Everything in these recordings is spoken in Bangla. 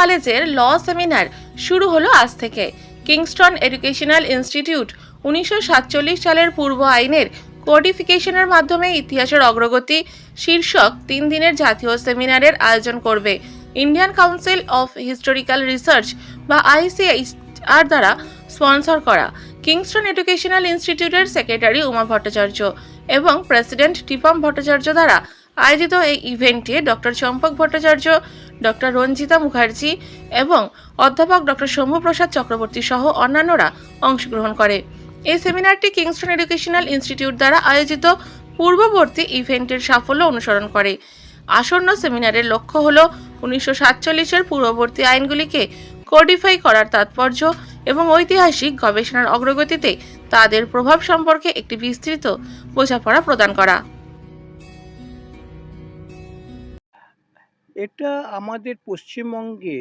কলেজের ল সেমিনার শুরু হলো আজ থেকে। কিংস্টন এডুকেশনাল ইনস্টিটিউট 1947 সালের পূর্ব আইনের কোডিফিকেশনের মাধ্যমে ইতিহাসের অগ্রগতি শীর্ষক 3 দিনের জাতীয় সেমিনারের আয়োজন করবে Indian council of historical research বা ICHR দ্বারা স্পন্সর করা কিংস্টন এডুকেশনাল ইনস্টিটিউটের সেক্রেটারি উমা ভট্টাচার্য এবং প্রেসিডেন্ট টিপম ভট্টাচার্য দ্বারা আয়োজিত এই ইভেন্টে ডক্টর চম্পক ভট্টাচার্য, ডক্টর রঞ্জিতা মুখার্জি এবং অধ্যাপক ডক্টর শম্ভুপ্রসাদ চক্রবর্তী সহ অন্যান্যরা অংশগ্রহণ করে। এই সেমিনারটি কিংস্টন এডুকেশনাল ইনস্টিটিউট দ্বারা আয়োজিত পূর্ববর্তী ইভেন্টের সাফল্য অনুসরণ করে। আসন্ন সেমিনারের লক্ষ্য হল 1947-এর পূর্ববর্তী আইনগুলিকে কোডিফাই করার তাৎপর্য এবং ঐতিহাসিক গবেষণার অগ্রগতিতে তাদের প্রভাব সম্পর্কে একটি বিস্তৃত বোঝাপড়া প্রদান করা। এটা আমাদের পশ্চিমবঙ্গে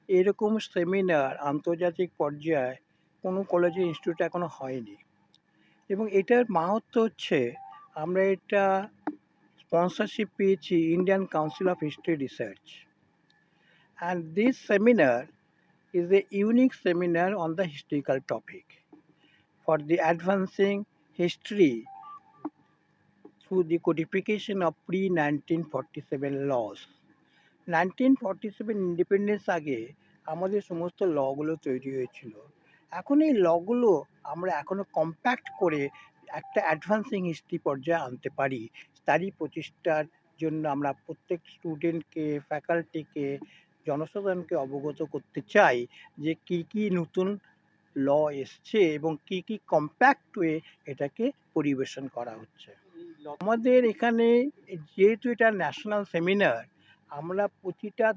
এরকম সেমিনার আন্তর্জাতিক পর্যায়ে কোনো কলেজে ইনস্টিটিউটে এখনো হয়নি, এবং এটার মাহাত্ম্য হচ্ছে আমরা এটা স্পন্সরশিপ পেয়েছি Indian council of history research, and this seminar is a unique seminar on the historical topic for the advancing history through the codification of pre-1947 laws. 1947 independence আগে আমাদের সমস্ত লগুলো তৈরি হয়েছিল। এখন এই লগুলো আমরা এখনো কম্প্যাক্ট করে একটা অ্যাডভান্সিং হিস্ট্রি পর্যায়ে আনতে পারি। তারই প্রচেষ্টার জন্য আমরা প্রত্যেক স্টুডেন্টকে, ফ্যাকাল্টিকে, জনসাধারণকে অবগত করতে চাই যে কী কী নতুন ল এসছে এবং কী কী কম্প্যাক্ট ওয়ে এটাকে পরিবেশন করা হচ্ছে। আমাদের এখানে যেহেতু এটা ন্যাশনাল সেমিনার, আমরা প্রতিটা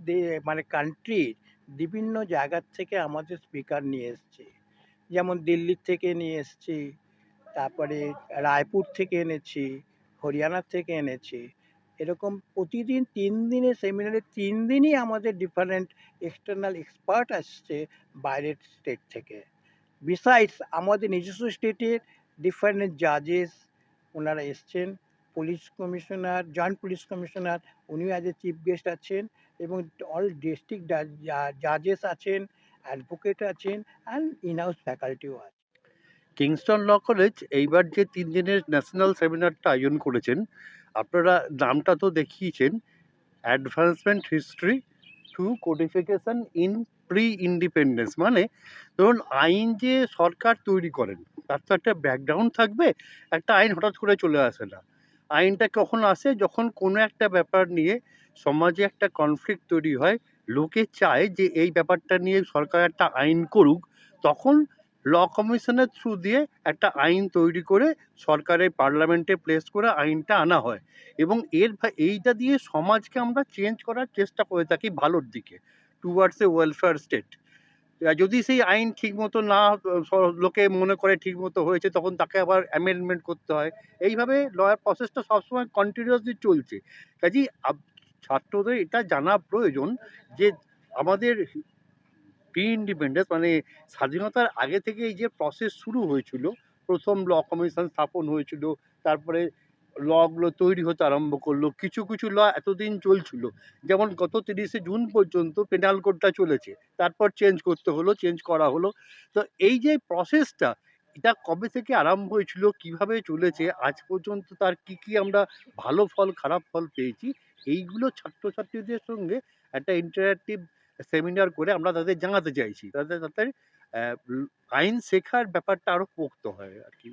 কান্ট্রির বিভিন্ন জায়গার থেকে আমাদের স্পিকার নিয়ে এসেছি। যেমন দিল্লির থেকে নিয়ে এসেছি, তারপরে রায়পুর থেকে এনেছি, হরিয়ানা থেকে এনেছি। এরকম প্রতিদিন 3 দিনের সেমিনারে 3 দিনই আমাদের ডিফারেন্ট এক্সটার্নাল এক্সপার্ট আসছে বাইরের স্টেট থেকে। বিসাইডস আমাদের নিজস্ব স্টেটের ডিফারেন্ট জাজেস ওনারা এসছেন, police commissioner, joint police commissioner উনিও অ্যাজ এ চিফ গেস্ট আছেন, এবং অল ডিস্ট্রিক্ট জাজেস আছেন, অ্যাডভোকেট আছেন, অ্যান্ড ইন হাউস ফ্যাকাল্টিও আছে। কিংস্টন ল কলেজ এইবার যে 3 দিনের ন্যাশনাল সেমিনারটা আয়োজন করেছেন, আপনারা নামটা তো দেখিয়েছেন, advancement history to codification in pre independence. মানে ধরুন আইন যে সরকার তৈরি করেন তার তো একটা ব্যাকগ্রাউন্ড থাকবে। একটা আইন হঠাৎ করে চলে আসে না। আইনটা কখন আসে? যখন কোনো একটা ব্যাপার নিয়ে সমাজে একটা কনফ্লিক্ট তৈরি হয়, লোকে চায় যে এই ব্যাপারটা নিয়ে সরকার একটা আইন করুক, তখন ল কমিশনের থ্রু দিয়ে একটা আইন তৈরি করে সরকারের পার্লামেন্টে প্লেস করে আইনটা আনা হয়, এবং এইটা দিয়ে সমাজকে আমরা চেঞ্জ করার চেষ্টা করে থাকি ভালোর দিকে, টুয়ার্ডস এ ওয়েলফেয়ার স্টেট। যদি সেই আইন ঠিকমতো না লোকে মনে করে ঠিকমতো হয়েছে, তখন তাকে আবার অ্যামেন্ডমেন্ট করতে হয়। এইভাবে লয়ার প্রসেসটা সবসময় কন্টিনিউয়াসলি চলছে। কাজেই ছাত্রদের এটা জানা প্রয়োজন যে আমাদের প্রি ইন্ডিপেন্ডেন্স মানে স্বাধীনতার আগে থেকে এই যে প্রসেস শুরু হয়েছিল, প্রথম ল কমিশন স্থাপন হয়েছিল, তারপরে লগুলো তৈরি হতে আরম্ভ করলো। কিছু কিছু ল এতদিন চলছিল, যেমন গত 30শে জুন পর্যন্ত পেনাল কোডটা চলেছে, তারপর চেঞ্জ করা হলো। তো এই যে প্রসেসটা, এটা কবে থেকে আরম্ভ হয়েছিল, কিভাবে চলেছে আজ পর্যন্ত, তার কি কি আমরা ভালো ফল খারাপ ফল পেয়েছি, এইগুলো ছাত্রছাত্রীদের সঙ্গে একটা ইন্টারঅ্যাক্টিভ সেমিনার করে আমরা তাদের জানাতে চাইছি, তাদের আইন শেখার ব্যাপারটা আরো পোক্ত হয় আর কি।